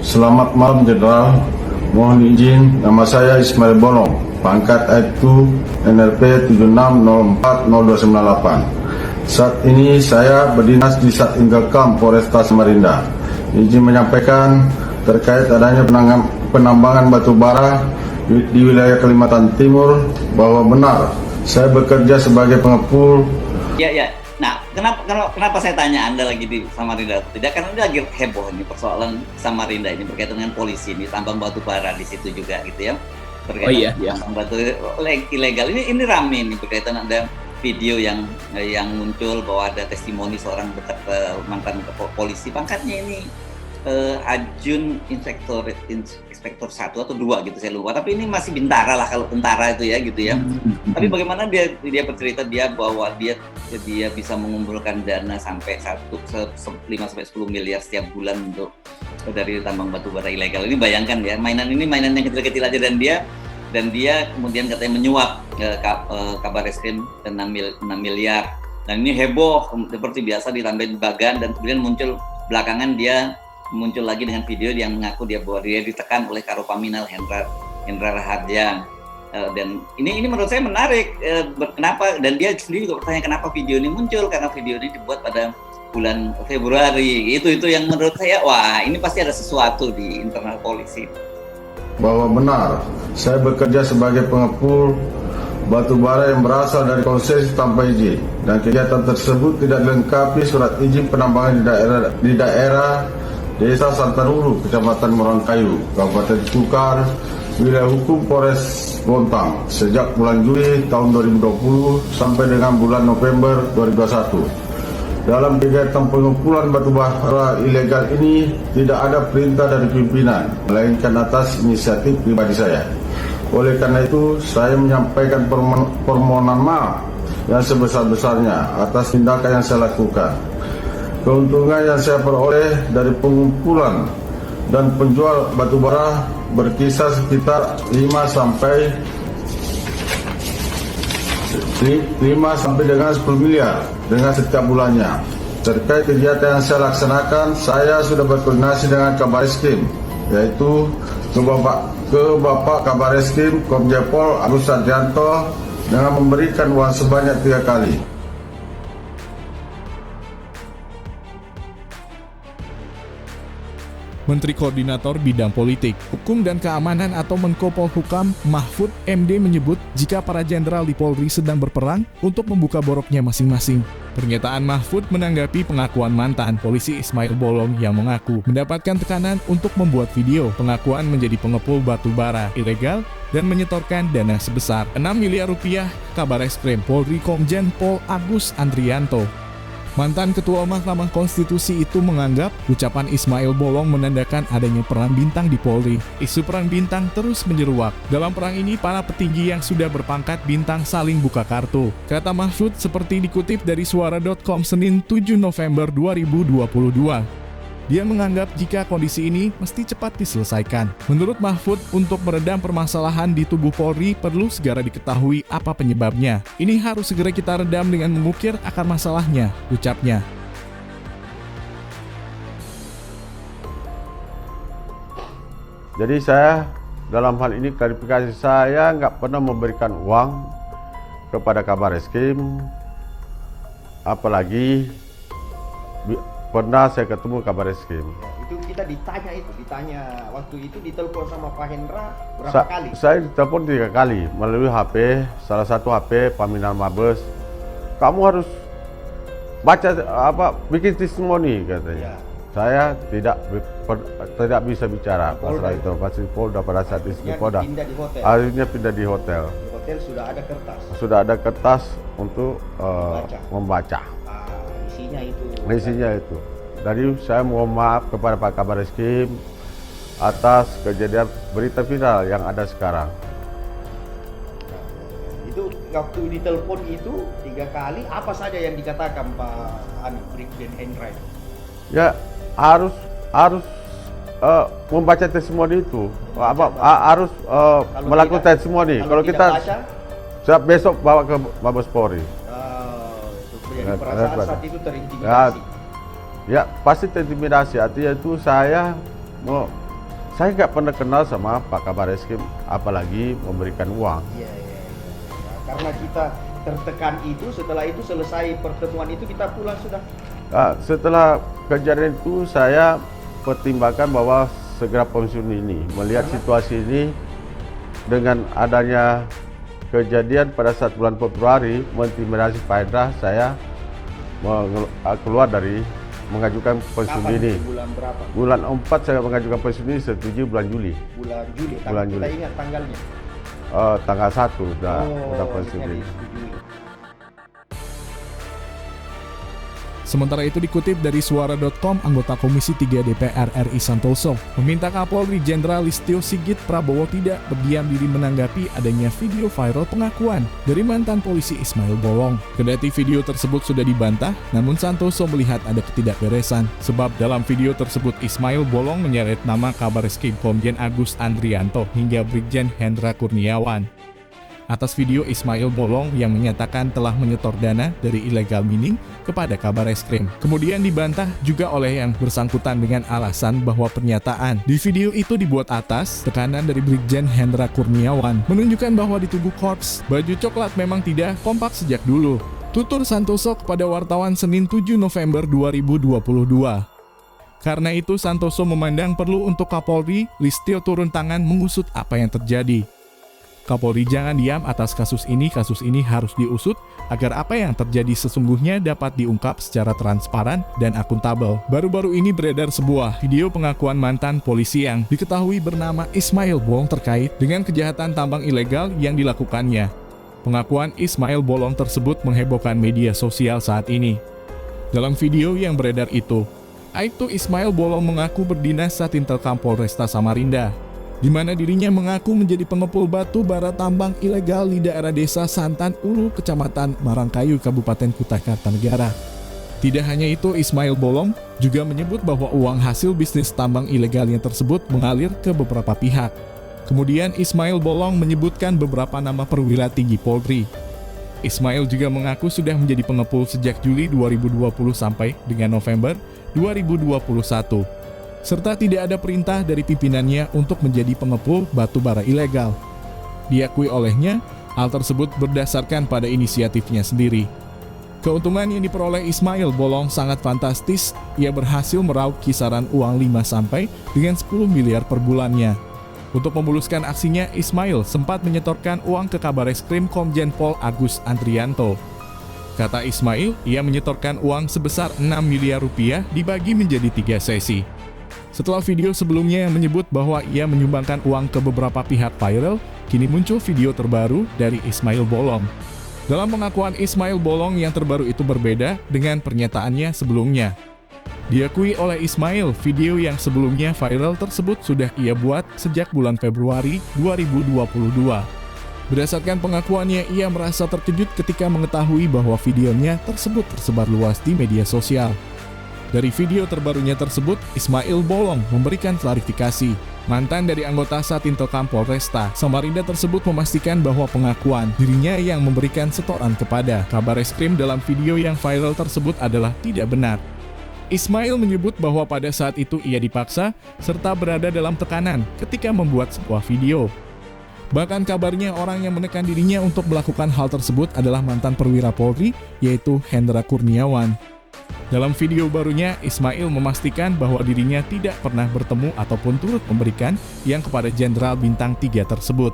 Selamat malam Jenderal, mohon izin, nama saya Ismail Bolong, pangkat Aibtu NRP 76040298. Saat ini saya berdinas di Satingalkam Polresta Samarinda. Izin menyampaikan terkait adanya penambangan batu bara di wilayah Kalimantan Timur bahwa benar saya bekerja sebagai pengepul. Ya. Nah, kenapa saya tanya Anda lagi di Samarinda? Tidak, karena ini lagi heboh ini persoalan Samarinda ini berkaitan dengan polisi ini, tambang batu bara di situ juga gitu ya. Berkaitan tambang batu ilegal ini rame nih, berkaitan ada video yang muncul bahwa ada testimoni seorang mantan polisi, pangkatnya ini Ajun Inspektor 1 atau 2 gitu, saya lupa, tapi ini masih bintara lah kalau tentara itu ya gitu ya. Tapi bagaimana dia bercerita bahwa dia bisa mengumpulkan dana sampai 5-10 miliar setiap bulan untuk dari tambang batu bara ilegal. Ini bayangkan ya, mainan yang kecil-kecil aja, dan dia kemudian katanya menyuap Kabar Reskrim 6 miliar. Dan ini heboh seperti biasa, ditambahin bagan, dan kemudian belakangan dia muncul lagi dengan video yang mengaku bahwa dia ditekan oleh Karopaminal Hendra Rahardian. Dan ini menurut saya menarik, kenapa, dan dia sendiri juga bertanya kenapa video ini muncul, karena video ini dibuat pada bulan Februari. Itu yang menurut saya, wah, ini pasti ada sesuatu di internal polisi. Bahwa benar saya bekerja sebagai pengepul batu bara yang berasal dari konsesi tanpa izin, dan kegiatan tersebut tidak dilengkapi surat izin penambangan di daerah Desa Santanuru, Kecamatan Morangkayu, Kabupaten Tukar, wilayah hukum Polres Bontang sejak bulan Juli tahun 2020 sampai dengan bulan November 2021. Dalam kegiatan pengumpulan batu bara ilegal ini tidak ada perintah dari pimpinan, melainkan atas inisiatif pribadi saya. Oleh karena itu, saya menyampaikan permohonan maaf yang sebesar-besarnya atas tindakan yang saya lakukan. Keuntungan yang saya peroleh dari pengumpulan dan penjual batu bara berkisar sekitar 5 sampai dengan 10 miliar dengan setiap bulannya. Terkait kegiatan yang saya laksanakan, saya sudah berkoordinasi dengan Kabar Reskrim, yaitu ke Bapak Kabar Reskrim Komjen Pol Agus Sarjanto dengan memberikan uang sebanyak 3 kali. Menteri Koordinator Bidang Politik, Hukum dan Keamanan atau Menko Polhukam Mahfud MD menyebut jika para jenderal di Polri sedang berperang untuk membuka boroknya masing-masing. Pernyataan Mahfud menanggapi pengakuan mantan polisi Ismail Bolong yang mengaku mendapatkan tekanan untuk membuat video pengakuan menjadi pengepul batu bara ilegal dan menyetorkan dana sebesar 6 miliar rupiah Kabar Reskrim Polri Komjen Pol Agus Andrianto. Mantan Ketua Mahkamah Konstitusi itu menganggap ucapan Ismail Bolong menandakan adanya perang bintang di Polri. Isu perang bintang terus menyeruak. Dalam perang ini, para petinggi yang sudah berpangkat bintang saling buka kartu. Kata Mahfud seperti dikutip dari suara.com Senin 7 November 2022. Dia menganggap jika kondisi ini mesti cepat diselesaikan. Menurut Mahfud, untuk meredam permasalahan di tubuh Polri perlu segera diketahui apa penyebabnya. Ini harus segera kita redam dengan mengukir akar masalahnya, ucapnya. Jadi saya dalam hal ini klarifikasi, saya nggak pernah memberikan uang kepada Kabar Reskrim, apalagi pernah saya ketemu Kabar Reskrim. Itu kita ditanya waktu itu ditelepon sama Pak Hendra berapa kali? Saya ditelepon 3 kali melalui HP, salah satu HP Paminal Mabes. Kamu harus bikin testimoni katanya. Ya. Saya tidak bisa bicara masalah itu. Pasti Polda pada saat itu Polda. Akhirnya pindah di hotel. Di hotel sudah ada kertas. Sudah ada kertas untuk membaca. Isinya itu. Jadi saya mohon maaf kepada Pak Kabar Reskrim atas kejadian berita viral yang ada sekarang. Itu waktu ditelepon itu 3 kali, apa saja yang dikatakan Pak Brigjen Hendra? Ya harus membaca testimoni itu. Harus melakukan testimoni. Kalau kita siap besok bawa ke Mabes Polri. Jadi perasaan saat itu terintimidasi. Ya pasti terintimidasi. Artinya itu saya Saya nggak pernah kenal sama Pak Kabar Eskrim, apalagi memberikan uang. Iya. Karena kita tertekan itu, setelah itu selesai pertemuan itu kita pulang sudah. Setelah kejadian itu saya pertimbangkan bahwa segera pensiun ini. Melihat situasi ini dengan adanya kejadian pada saat bulan Februari mengintimidasi Pak Hendra, saya keluar dari mengajukan pensiun Kapan? ini. Bulan berapa? Bulan 4 saya mengajukan pensiun ini, setuju bulan Juli. Bulan Juli. Bulan Kita Juli. ingat tanggalnya. Tanggal 1 udah pensiun akhirnya ini. disetujui. Sementara itu dikutip dari suara.com, anggota Komisi 3 DPR RI Santoso meminta Kapolri Jenderal Listio Sigit Prabowo tidak berdiam diri menanggapi adanya video viral pengakuan dari mantan polisi Ismail Bolong. Kendati video tersebut sudah dibantah, namun Santoso melihat ada ketidakberesan sebab dalam video tersebut Ismail Bolong menyeret nama Kabareskrim Komjen Agus Andrianto hingga Brigjen Hendra Kurniawan. Atas video Ismail Bolong yang menyatakan telah menyetor dana dari illegal mining kepada Kabareskrim. Kemudian dibantah juga oleh yang bersangkutan dengan alasan bahwa pernyataan di video itu dibuat atas tekanan dari Brigjen Hendra Kurniawan, menunjukkan bahwa di tubuh korps baju coklat memang tidak kompak sejak dulu. Tutur Santoso kepada wartawan Senin 7 November 2022. Karena itu Santoso memandang perlu untuk Kapolri Listio turun tangan mengusut apa yang terjadi. Kapolri jangan diam atas kasus ini harus diusut agar apa yang terjadi sesungguhnya dapat diungkap secara transparan dan akuntabel. Baru-baru ini beredar sebuah video pengakuan mantan polisi yang diketahui bernama Ismail Bolong terkait dengan kejahatan tambang ilegal yang dilakukannya. Pengakuan Ismail Bolong tersebut menghebohkan media sosial saat ini. Dalam video yang beredar itu, aibtu Ismail Bolong mengaku berdinas Satintelkam Polresta Samarinda, di mana dirinya mengaku menjadi pengepul batu bara tambang ilegal di daerah desa Santan Ulu, Kecamatan Marangkayu, Kabupaten Kutai Kartanegara. Tidak hanya itu, Ismail Bolong juga menyebut bahwa uang hasil bisnis tambang ilegalnya tersebut mengalir ke beberapa pihak. Kemudian Ismail Bolong menyebutkan beberapa nama perwira tinggi Polri. Ismail juga mengaku sudah menjadi pengepul sejak Juli 2020 sampai dengan November 2021. Serta tidak ada perintah dari pimpinannya untuk menjadi pengepul batu bara ilegal. Diakui olehnya, hal tersebut berdasarkan pada inisiatifnya sendiri. Keuntungan yang diperoleh Ismail Bolong sangat fantastis, ia berhasil meraup kisaran uang 5 sampai dengan 10 miliar per bulannya. Untuk memuluskan aksinya, Ismail sempat menyetorkan uang ke Kabareskrim Komjen Pol Agus Andrianto. Kata Ismail, ia menyetorkan uang sebesar 6 miliar rupiah dibagi menjadi 3 sesi. Setelah video sebelumnya yang menyebut bahwa ia menyumbangkan uang ke beberapa pihak viral, kini muncul video terbaru dari Ismail Bolong. Dalam pengakuan Ismail Bolong yang terbaru itu berbeda dengan pernyataannya sebelumnya. Diakui oleh Ismail, video yang sebelumnya viral tersebut sudah ia buat sejak bulan Februari 2022. Berdasarkan pengakuannya, ia merasa terkejut ketika mengetahui bahwa videonya tersebut tersebar luas di media sosial. Dari video terbarunya tersebut, Ismail Bolong memberikan klarifikasi. Mantan dari anggota Satintelkam Polresta Samarinda tersebut memastikan bahwa pengakuan dirinya yang memberikan setoran kepada Kabareskrim dalam video yang viral tersebut adalah tidak benar. Ismail menyebut bahwa pada saat itu ia dipaksa serta berada dalam tekanan ketika membuat sebuah video. Bahkan kabarnya orang yang menekan dirinya untuk melakukan hal tersebut adalah mantan perwira Polri, yaitu Hendra Kurniawan. Dalam video barunya, Ismail memastikan bahwa dirinya tidak pernah bertemu ataupun turut memberikan yang kepada Jenderal Bintang 3 tersebut.